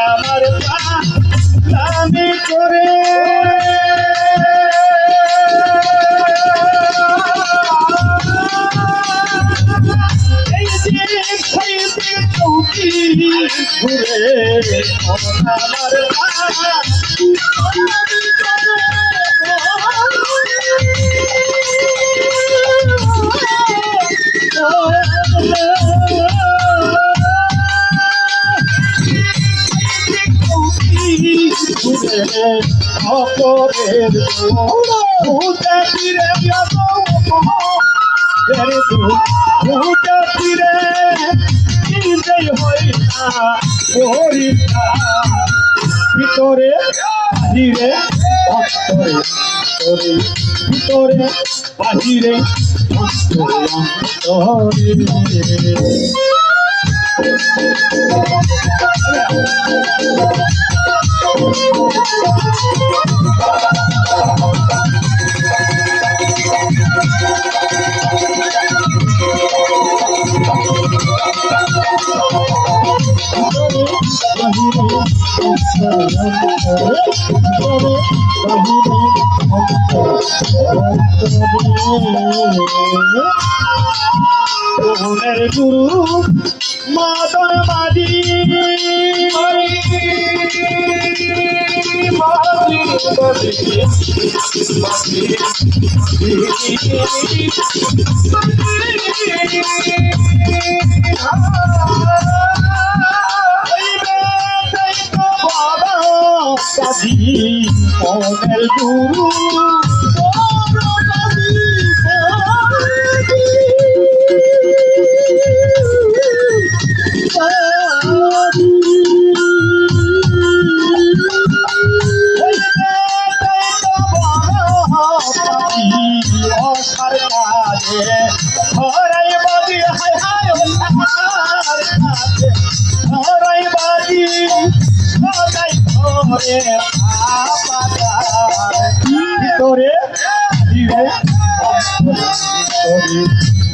আমার আমি করে এই যে খাইতে চৌকি ঘুরে আমার অপরের ভূতা ফিরে ভূতা ফিরে নিজেই হই না পরীক্ষা ভিতরে বাহিরে অন্তরে ভিতরে বাহিরে অন্তরে গুরু মাদন মাদি মনের গুরু হরাই বাজি হায় হায় হরাই বাজি সদাই ধরে ভিতরে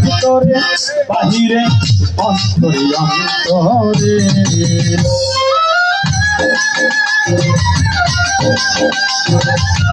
ভিতরে বাহিরে অন্তরে অন্তরে